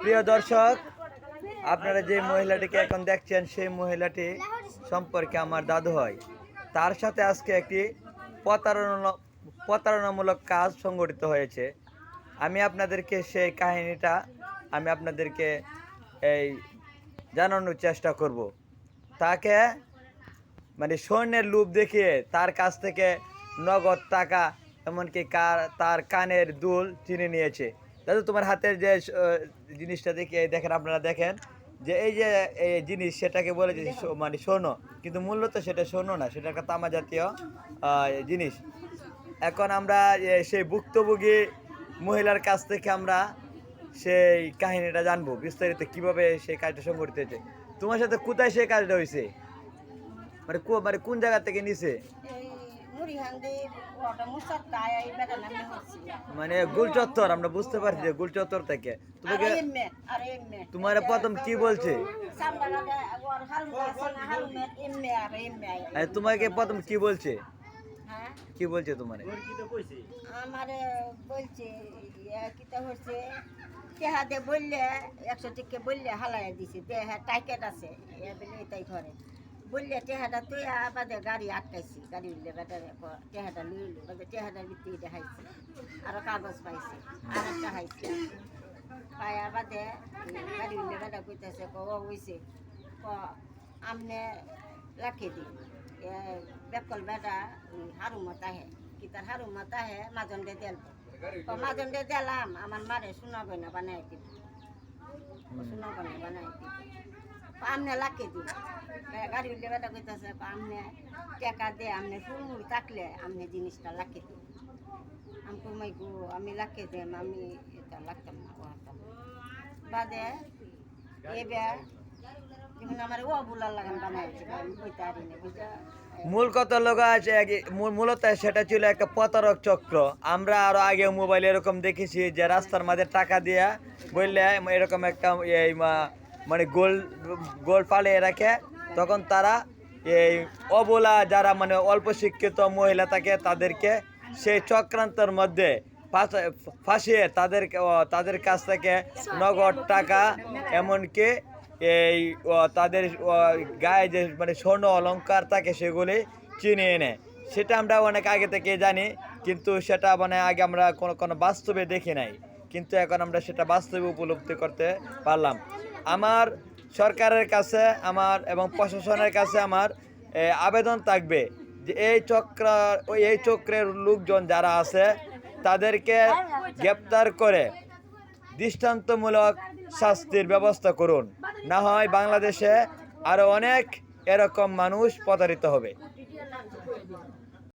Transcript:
প্রিয় দর্শক, আপনারা যে মহিলাটিকে এখন দেখছেন সেই মহিলাটি সম্পর্কে আমার দাদু হয়। তার সাথে আজকে একটি প্রতারণামূলক কাজ সংঘটিত হয়েছে। আমি আপনাদেরকে সেই কাহিনীটা এই জানানোর চেষ্টা করব। তাকে স্বর্ণের লোভ দেখিয়ে তার কাছ থেকে নগদ টাকা, এমনকি তার কানের দুল চিনে নিয়েছে। দাদু, তোমার হাতের যে জিনিসটা দেখেন, আপনারা দেখেন যে এই যে এই জিনিস, সেটাকে বলে যে স্বর্ণ, কিন্তু মূলত সেটা স্বর্ণ না, সেটা একটা তামা জাতীয় জিনিস। এখন আমরা সেই ভুক্তভোগী মহিলার কাছ থেকে আমরা সেই কাহিনীটা জানবো বিস্তারিত, কিভাবে সেই কাজটা সংঘটিত হয়েছে। তোমার সাথে কোথায় সেই কাজটা হয়েছে, কোন জায়গা থেকে নিছে? গুলচত্বর, আমরা বুঝতে পারছি যে গুলচত্বর থেকে। তোমার প্রথম কি বলছে? তোমাকে প্রথম কি বলছে? কি বলছে তোমার? আমারে বলছে কিতা হচ্ছে, টেহা দে বললে 100 টাকা বললে হালাই দিছে, দেহা টাইকেট আছে এটাই ঘরে বললে টেহাটা তুই বাদে গাড়ি আটকাইছি, গাড়ি উঠলে বেটারে টেহাটা লইলো, বাদে টেহাটার ভিতরে দেখাইছি, আরো কাগজ পাইছি, আর একটা হাইছি পায়া বাদে গাড়ি উঠলে বেটা কইতেছে হইছে আমনে রাখে দিই বেকল বেটা হারু মতা হে কি তার হারু মতা হে মাজন্ডে দেল মাজন্ডে দিলাম, আমার মারে শোনাবে না বানাই দিব, শোনাবে না বানাই দিব, আমনে লাখে দিই গাড়ি উঠলে বেটা কইতেছে আমনে টাকা দে, আমনে ফুলমুল থাকলে আমনে জিনিসটা লাখে দিই। আমি কমাই গো আমি লাখে দেম, আমি এটা লাগতাম না ওহাতাম বাদে এবার যেমন আমার ও বুলার লাগান বানাইছে, আমি কইতে পারি না বুঝা। মূল কথা লোক আছে, মূলত সেটা ছিল একটা প্রতারক চক্র। আমরা আরো আগে মোবাইলে এরকম দেখেছি যে রাস্তার মাঝে টাকা দিয়া বললে এরকম একটা গোল পালিয়ে রাখে, তখন তারা এই অবলা যারা অল্প শিক্ষিত মহিলা থাকে তাদেরকে সেই চক্রান্তের মধ্যে ফাঁসিয়ে তাদের কাছ থেকে নগদ টাকা, এমনকি এই তাদের গায়ে যে স্বর্ণ অলংকার থাকে সেগুলি চিনিয়ে নেয়। সেটা আমরা অনেক আগে থেকে জানি, কিন্তু সেটা আগে আমরা কোনো বাস্তবে দেখি নাই, কিন্তু এখন আমরা সেটা বাস্তবে উপলব্ধি করতে পারলাম। আমার সরকারের কাছে এবং প্রশাসনের কাছে আমার আবেদন থাকবে যে এই চক্রের লোকজন যারা আছে তাদেরকে গ্রেপ্তার করে দৃষ্টান্তমূলক শাস্তির ব্যবস্থা করুন, না হয় বাংলাদেশে আরো অনেক এরকম মানুষ প্রতারিত হবে।